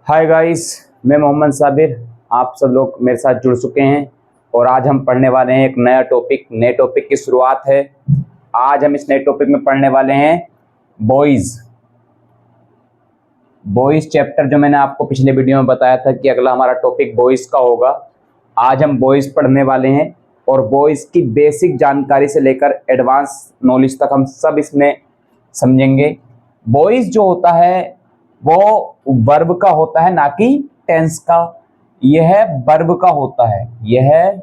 Hi guys, मैं मोहम्मद साबिर। आप सब लोग मेरे साथ जुड़ चुके हैं और आज हम पढ़ने वाले हैं एक नया टॉपिक। नए टॉपिक की शुरुआत है। आज हम इस नए टॉपिक में पढ़ने वाले हैं बॉयज़। बॉयज़ चैप्टर जो मैंने आपको पिछले वीडियो में बताया था कि अगला हमारा टॉपिक बॉयज़ का होगा। आज हम बॉयज़ पढ़ने वाले हैं और बॉयज़ की बेसिक जानकारी से लेकर एडवांस नॉलेज तक हम सब इसमें समझेंगे। बॉयज़ जो होता है वो वर्ब का होता है, ना कि टेंस का। यह वर्ब का होता है, यह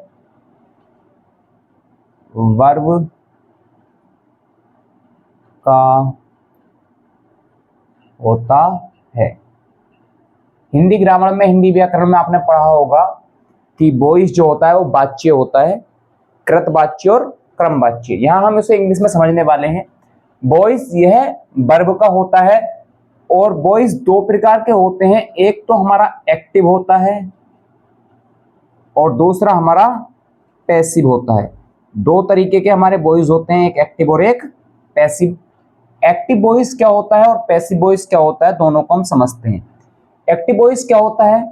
वर्ब का होता है। हिंदी ग्रामर में, हिंदी व्याकरण में आपने पढ़ा होगा कि बॉयज जो होता है वो वाच्य होता है, कृत वाच्य और क्रम वाच्य। यहां हम इसे इंग्लिश में समझने वाले हैं। बॉयज यह वर्ब का होता है और बॉयज दो प्रकार के होते हैं। एक तो हमारा एक्टिव होता है और दूसरा हमारा पैसिव होता है। दो तरीके के हमारे बॉयज होते हैं, एक एक्टिव और एक पैसिव। एक्टिव बॉयज क्या होता है और पैसिव बॉयज क्या होता है, दोनों को हम समझते हैं। एक्टिव बॉयज क्या होता है?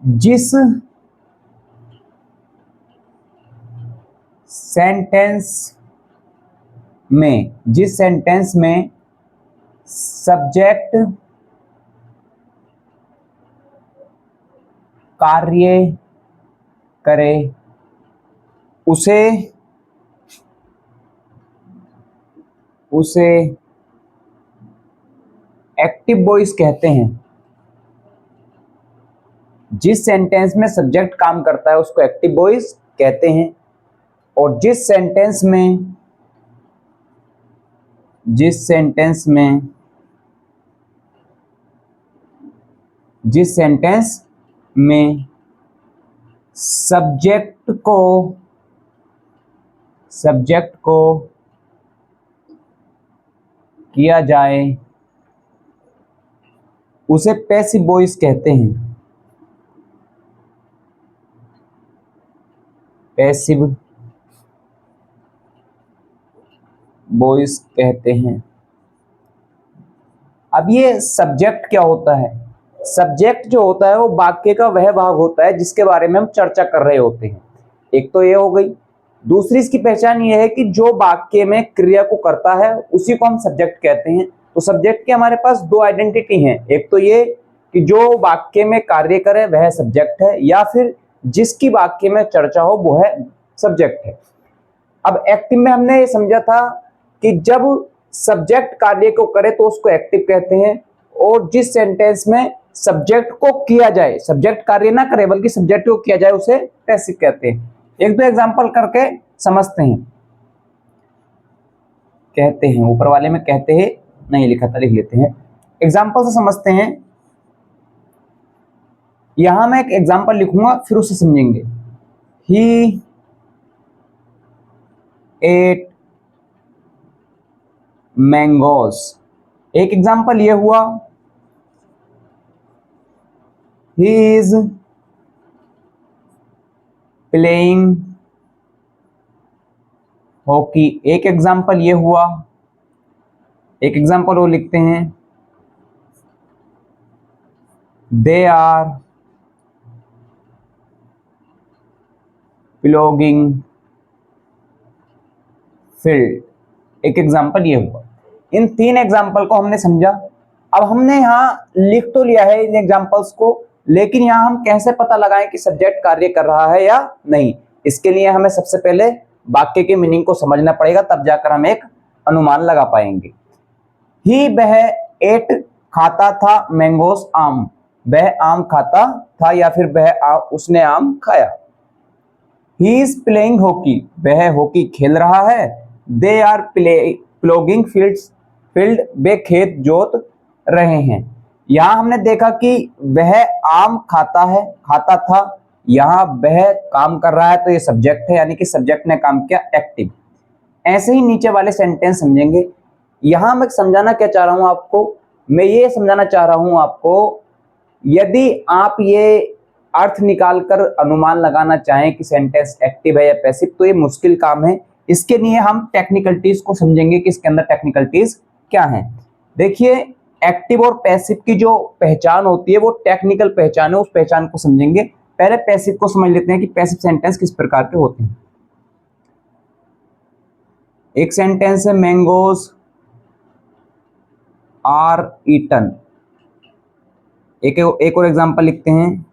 जिस सेंटेंस में सब्जेक्ट कार्य करे उसे एक्टिव बॉयज कहते हैं। जिस सेंटेंस में सब्जेक्ट काम करता है उसको एक्टिव बॉयज कहते हैं। और जिस सेंटेंस में सब्जेक्ट को किया जाए उसे पैसिव वॉइस कहते हैं। पैसिव वॉइस कहते हैं। अब ये सब्जेक्ट क्या होता है? सब्जेक्ट जो होता है वो वाक्य का वह भाग होता है जिसके बारे में हम चर्चा कर रहे होते हैं। एक तो ये हो गई। दूसरी इसकी पहचान ये है कि जो वाक्य में क्रिया को करता है उसी को हम सब्जेक्ट कहते हैं। तो सब्जेक्ट के हमारे पास दो आइडेंटिटी हैं। एक तो ये कि जो वाक्य में कार्य करे वह सब्जेक्ट है, या फिर जिसकी वाक्य में चर्चा हो वो है सब्जेक्ट है। अब एक्टिव में हमने ये समझा था कि जब सब्जेक्ट कार्य को करे तो उसको एक्टिव कहते हैं, और जिस सेंटेंस में सब्जेक्ट को किया जाए, सब्जेक्ट कार्य ना करे बल्कि सब्जेक्ट को किया जाए, उसे पैसिव कहते हैं। एक दो एग्जांपल करके समझते हैं। कहते हैं, ऊपर वाले में कहते हैं नहीं लिखा था, लिख लेते हैं। एग्जांपल से समझते हैं। यहां मैं एक एग्जांपल लिखूंगा फिर उसे समझेंगे। ही एट मैंगोज। एक एग्जांपल ये हुआ, ही इज प्लेइंग हॉकी। एक एग्जांपल ये हुआ, एक एग्जांपल वो लिखते हैं, दे आर प्लॉगिंग फील्ड। एक एग्जांपल ये हुआ। इन तीन एग्जांपल को हमने समझा। अब हमने यहाँ लिख तो लिया है इन एग्जांपल्स को, लेकिन यहाँ हम कैसे पता लगाएं कि सब्जेक्ट कार्य कर रहा है या नहीं? इसके लिए हमें सबसे पहले वाक्य के मीनिंग को समझना पड़ेगा, तब जाकर हम एक अनुमान लगा पाएंगे। ही वह एट खाता था मैंगोस आम। वह आम खाता था या फिर उसने आम खाया। He is playing hockey. वह हॉकी खेल रहा है। They are ploughing field. वे खेत जोत रहे हैं। यहां हमने देखा कि वह आम खाता था। यहां वह काम कर रहा है, तो ये सब्जेक्ट है, यानी कि सब्जेक्ट ने काम किया, एक्टिव। ऐसे ही नीचे वाले सेंटेंस समझेंगे। यहां मैं समझाना क्या चाह रहा हूं आपको? मैं ये समझाना चाह रहा हूं आपको, यदि आप ये अर्थ निकालकर अनुमान लगाना चाहें कि सेंटेंस एक्टिव है या पैसिव, तो ये मुश्किल काम है। इसके लिए हम टेक्निकलिटीज को समझेंगे कि इसके अंदर टेक्निकलिटीज क्या हैं। देखिए, एक्टिव और पैसिव की जो पहचान होती है वो टेक्निकल पहचान है, उस पहचान को समझेंगे। पहले पैसिव को समझ लेते हैं कि पैसिव सेंटेंस किस प्रकार के होते हैं। एक सेंटेंस है मैंगोज आर ईटन। एक और एग्जांपल लिखते हैं,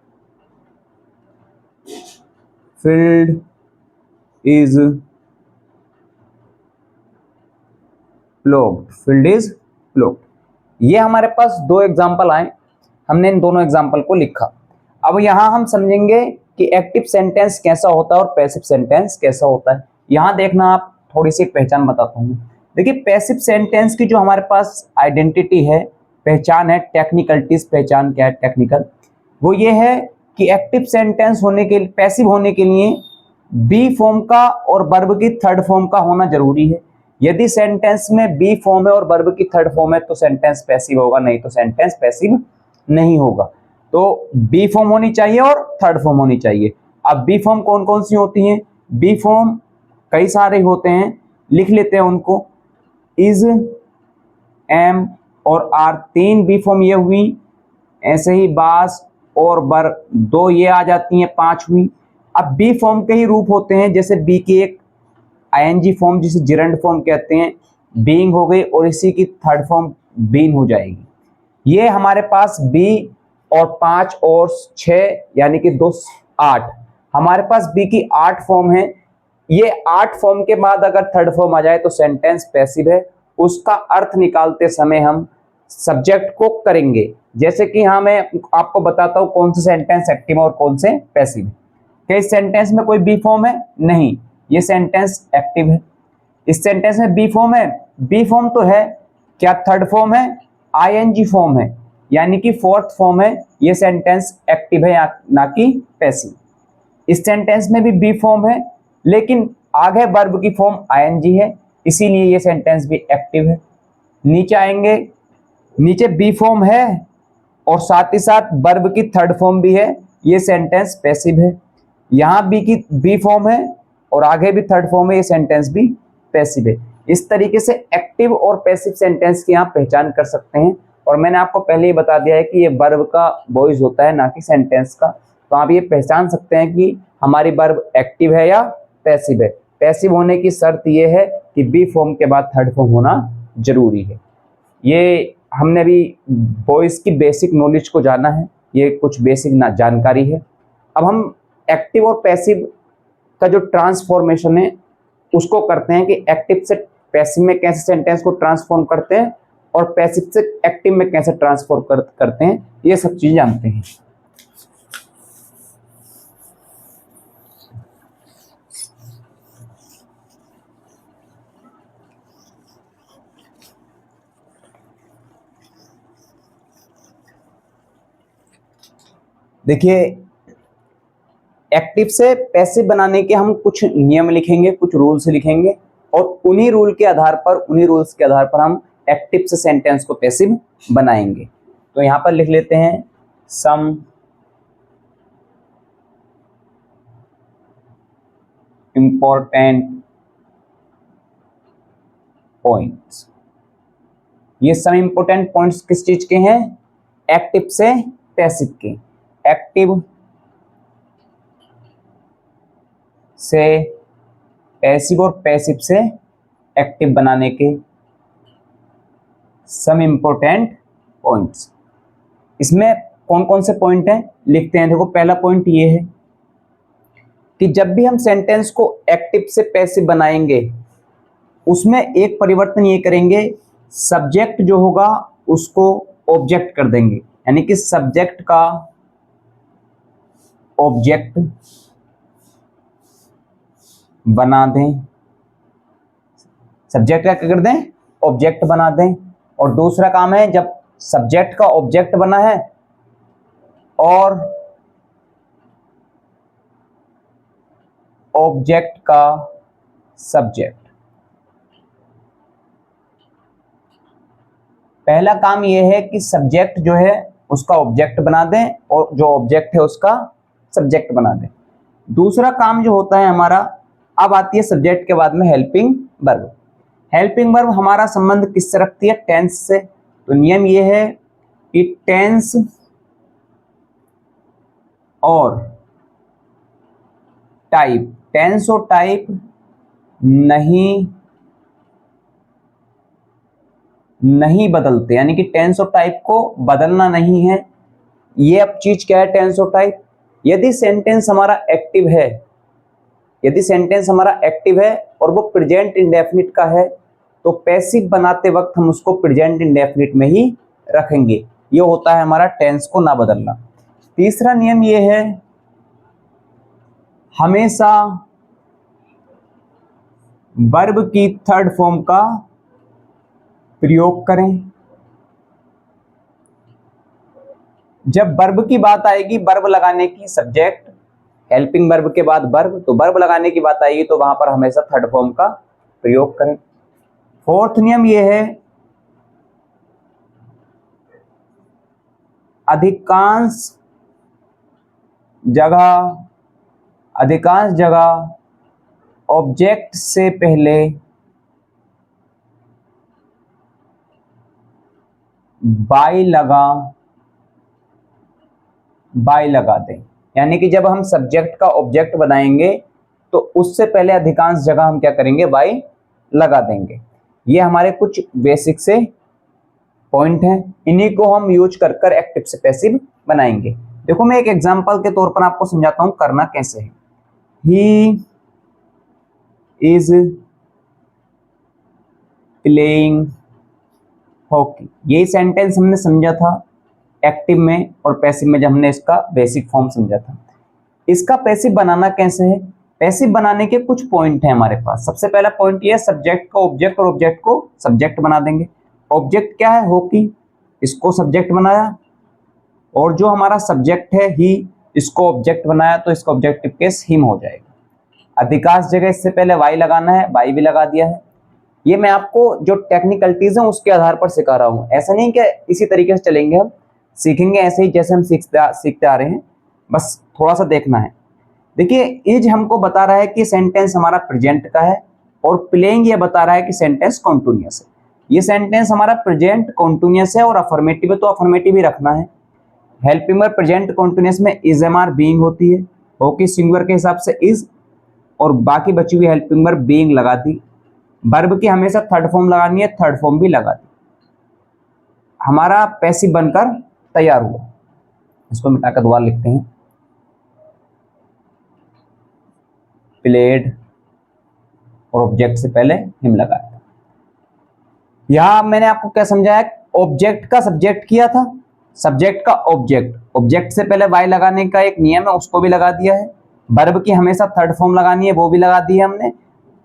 फील्ड इज प्लोग्ड, फील्ड इज प्लोग्ड। ये हमारे पास दो एग्जांपल आए, हमने इन दोनों एग्जांपल को लिखा। अब यहां हम समझेंगे कि एक्टिव सेंटेंस कैसा होता है और पैसिव सेंटेंस कैसा होता है। यहां देखना, आप थोड़ी सी पहचान बताता हूं। देखिए, पैसिव सेंटेंस की जो हमारे पास आइडेंटिटी है, पहचान है, टेक्निकलिटीज, पहचान क्या है टेक्निकल, वो ये है कि एक्टिव सेंटेंस होने के लिए, पैसिव होने के लिए बी फॉर्म का और वर्ब की थर्ड फॉर्म का होना जरूरी है। यदि सेंटेंस में बी फॉर्म है और वर्ब की थर्ड फॉर्म है तो सेंटेंस पैसिव होगा, नहीं तो सेंटेंस पैसिव नहीं होगा। तो बी फॉर्म होनी चाहिए और थर्ड फॉर्म होनी चाहिए। अब बी फॉर्म कौन कौन सी होती हैं? बी फॉर्म कई सारे होते हैं, लिख लेते हैं उनको। इज, एम और आर, तीन बी फॉर्म ये हुई। ऐसे ही बास और बर, दो ये आ जाती हैं, पांच हुई। अब बी फॉर्म के ही रूप होते हैं, जैसे बी की एक आईएनजी फॉर्म जिसे जिरंड फॉर्म कहते हैं, बीइंग हो गई, और इसी की थर्ड फॉर्म बीन हो जाएगी। ये हमारे पास बी और 5 और 6 यानी कि 2 8, हमारे पास बी की 8 फॉर्म है। ये 8 फॉर्म के बाद अगर थर्ड फॉर्म आ जाए तो सेंटेंस पैसिव है। उसका अर्थ निकालते समय हम सब्जेक्ट को करेंगे। जैसे कि हाँ, मैं आपको बताता हूं कौन सा सेंटेंस एक्टिव और कौन से पैसिव है। क्या इस सेंटेंस में कोई बी फॉर्म है? नहीं, ये सेंटेंस एक्टिव है। इस सेंटेंस में बी फॉर्म है? बी फॉर्म तो है, क्या थर्ड फॉर्म है? आईएनजी फॉर्म है, यानी कि फोर्थ फॉर्म है। ये सेंटेंस एक्टिव है ना कि पैसिव। इस सेंटेंस में भी बी फॉर्म है, लेकिन आगे वर्ब की फॉर्म आईएनजी है, इसीलिए ये सेंटेंस भी एक्टिव है। नीचे आएंगे, नीचे बी फॉर्म है और साथ ही साथ वर्ब की थर्ड फॉर्म भी है, ये सेंटेंस पैसिव है। यहाँ बी की बी फॉर्म है और आगे भी थर्ड फॉर्म है, ये सेंटेंस भी पैसिव है। इस तरीके से एक्टिव और पैसिव सेंटेंस की आप पहचान कर सकते हैं। और मैंने आपको पहले ही बता दिया है कि ये वर्ब का वॉइस होता है, ना कि सेंटेंस का। तो आप ये पहचान सकते हैं कि हमारी वर्ब एक्टिव है या पैसिव है। पैसिव होने की शर्त ये है कि बी फॉर्म के बाद थर्ड फॉर्म होना जरूरी है। ये हमने भी वॉइस की बेसिक नॉलेज को जाना है, ये कुछ बेसिक जानकारी है। अब हम एक्टिव और पैसिव का जो ट्रांसफॉर्मेशन है उसको करते हैं कि एक्टिव से पैसिव में कैसे सेंटेंस को ट्रांसफॉर्म करते हैं और पैसिव से एक्टिव में कैसे ट्रांसफॉर्म करते हैं, ये सब चीजें जानते हैं। देखिए, एक्टिव से पैसिव बनाने के हम कुछ नियम लिखेंगे, कुछ रूल्स लिखेंगे, और उन्हीं रूल्स के आधार पर हम एक्टिव से सेंटेंस को पैसिव बनाएंगे। तो यहां पर लिख लेते हैं सम इंपॉर्टेंट पॉइंट्स। ये सम इंपॉर्टेंट पॉइंट्स किस चीज के हैं? एक्टिव से पैसिव के। एक्टिव से पैसिव और पैसिव से एक्टिव बनाने के सम इंपॉर्टेंट पॉइंट्स। इसमें कौन कौन से पॉइंट हैं लिखते हैं। देखो, पहला पॉइंट ये है कि जब भी हम सेंटेंस को एक्टिव से पैसिव बनाएंगे उसमें एक परिवर्तन ये करेंगे, सब्जेक्ट जो होगा उसको ऑब्जेक्ट कर देंगे, यानी कि सब्जेक्ट का ऑब्जेक्ट बना दें। सब्जेक्ट का क्या कर दें? ऑब्जेक्ट बना दें। और दूसरा काम है, जब सब्जेक्ट का ऑब्जेक्ट बना है और ऑब्जेक्ट का सब्जेक्ट, पहला काम यह है कि सब्जेक्ट जो है उसका ऑब्जेक्ट बना दें और जो ऑब्जेक्ट है उसका सब्जेक्ट बना दें। दूसरा काम जो होता है हमारा, अब आती है सब्जेक्ट के बाद में हेल्पिंग वर्ब। हेल्पिंग वर्ब हमारा संबंध किससे रखती है? टेंस से। तो नियम ये है कि टेंस और टाइप नहीं बदलते, यानी कि टेंस और टाइप को बदलना नहीं है। ये अब चीज क्या है टेंस और टाइप? यदि सेंटेंस हमारा एक्टिव है और वो प्रेजेंट इंडेफिनिट का है, तो पैसिव बनाते वक्त हम उसको प्रेजेंट इंडेफिनिट में ही रखेंगे। ये होता है हमारा टेंस को ना बदलना। तीसरा नियम ये है, हमेशा वर्ब की थर्ड फॉर्म का प्रयोग करें। जब वर्ब की बात आएगी, वर्ब लगाने की, सब्जेक्ट हेल्पिंग वर्ब के बाद वर्ब, तो वर्ब लगाने की बात आएगी तो वहां पर हमेशा थर्ड फॉर्म का प्रयोग करें। फोर्थ नियम यह है, अधिकांश जगह ऑब्जेक्ट से पहले बाय लगा दें। यानी कि जब हम सब्जेक्ट का ऑब्जेक्ट बनाएंगे तो उससे पहले अधिकांश जगह हम क्या करेंगे, बाय लगा देंगे। ये हमारे कुछ बेसिक से पॉइंट हैं, इन्हीं को हम यूज कर एक्टिव से पैसिव बनाएंगे। देखो मैं एक एग्जांपल के तौर पर आपको समझाता हूं करना कैसे है। ही इज प्लेइंग हॉकी, यही सेंटेंस हमने समझा था एक्टिव में और पैसिव में, जब हमने इसका बेसिक फॉर्म समझा था। इसका पैसिव बनाना कैसे है? पैसिव बनाने के कुछ पॉइंट हैं हमारे पास। सबसे पहला पॉइंट ये है, सब्जेक्ट को ऑब्जेक्ट और ऑब्जेक्ट को सब्जेक्ट बना देंगे। ऑब्जेक्ट क्या है, हॉकी, इसको सब्जेक्ट बनाया, और जो हमारा सब्जेक्ट है ही, इसको ऑब्जेक्ट बनाया, तो इसका ऑब्जेक्टिव केस हिम हो जाएगा। अधिकांश जगह इससे पहले वाई लगाना है, वाई भी लगा दिया है। ये मैं आपको जो टेक्निकलिटीज है उसके आधार पर सिखा रहा हूं, ऐसा नहीं कि इसी तरीके से चलेंगे, हम सीखेंगे ऐसे ही जैसे हम सीखते आ रहे हैं, बस थोड़ा सा देखना है। देखिए इज हमको बता रहा है कि सेंटेंस हमारा प्रेजेंट का है, और प्लेइंग ये बता रहा है कि सेंटेंस कॉन्टिन्यूअस है। ये सेंटेंस हमारा प्रेजेंट कॉन्टिन्यूअस है और अफर्मेटिव है, तो अफर्मेटिव ही रखना है। हेल्पिंग वर्ब प्रेजेंट कॉन्टिन्यूअस में इज एम आर बीइंग होती है, ओके सिंगुलर के हिसाब से इज, और बाकी बची हुई हेल्पिंग वर्ब बीइंग लगा दी। वर्ब की हमेशा थर्ड फॉर्म लगानी है, थर्ड फॉर्म भी लगा दी। हमारा पैसिव बनकर तैयार हुआ। इसको मिटाकर दोबारा लिखते हैं, प्लेड और ऑब्जेक्ट से पहले हिम लगाया था। यहां मैंने आपको क्या समझाया, ऑब्जेक्ट का सब्जेक्ट किया था, सब्जेक्ट का ऑब्जेक्ट, ऑब्जेक्ट से पहले वाई लगाने का एक नियम है, उसको भी लगा दिया है। वर्ब की हमेशा थर्ड फॉर्म लगानी है, वो भी लगा दी है हमने।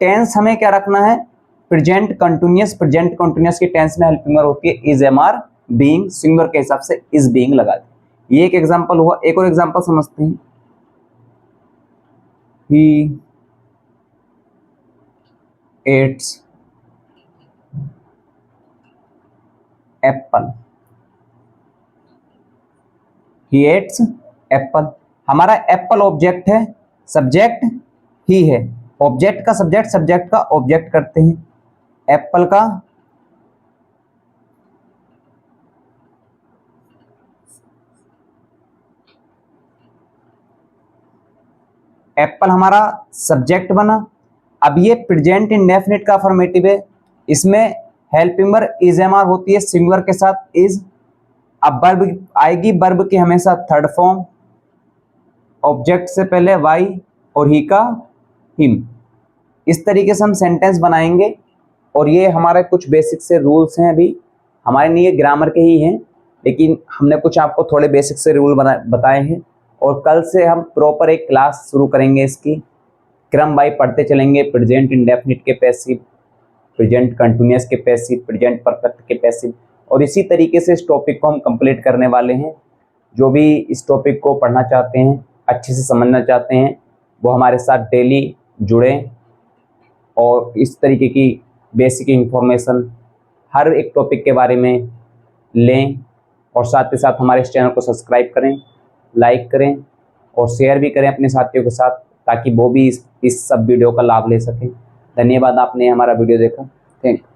टेंस हमें क्या रखना है, प्रेजेंट कंटिन्यूअस, प्रेजेंट कंटिन्यूअस की टेंस में हेल्पिंग वर्ब होती है is am are being, singular के हिसाब से इज बीइंग लगा दी। ये एक एग्जांपल हुआ। एक और एग्जांपल समझते हैं, ही एट्स एप्पल, ही एट्स एप्पल। हमारा एप्पल ऑब्जेक्ट है, सब्जेक्ट ही है, ऑब्जेक्ट का सब्जेक्ट, सब्जेक्ट का ऑब्जेक्ट करते हैं। एप्पल का एप्पल हमारा सब्जेक्ट बना। अब ये प्रेजेंट इंडेफिनिट का अफर्मेटिव है, इसमें helping verb is am are होती है सिंगुलर के साथ इज। अब वर्ब आएगी, वर्ब की हमेशा थर्ड फॉर्म, ऑब्जेक्ट से पहले वाई और ही का हिम। इस तरीके से हम सेंटेंस बनाएंगे, और ये हमारे कुछ बेसिक से रूल्स हैं। अभी हमारे लिए ये ग्रामर के ही हैं, लेकिन हमने कुछ आपको थोड़े बेसिक से रूल बताए हैं, और कल से हम प्रॉपर एक क्लास शुरू करेंगे, इसकी क्रम वाई पढ़ते चलेंगे। प्रेजेंट इंडेफिनिट के पैसिव, प्रेजेंट कंटिन्यूअस के पैसिव, प्रेजेंट परफेक्ट के पैसिव, और इसी तरीके से इस टॉपिक को हम कंप्लीट करने वाले हैं। जो भी इस टॉपिक को पढ़ना चाहते हैं, अच्छे से समझना चाहते हैं, वो हमारे साथ डेली जुड़ें, और इस तरीके की बेसिक इंफॉर्मेशन हर एक टॉपिक के बारे में लें। और साथ ही साथ हमारे इस चैनल को सब्सक्राइब करें, लाइक करें और शेयर भी करें अपने साथियों के साथ, ताकि वो भी इस सब वीडियो का लाभ ले सकें। धन्यवाद, आपने हमारा वीडियो देखा। Thank you.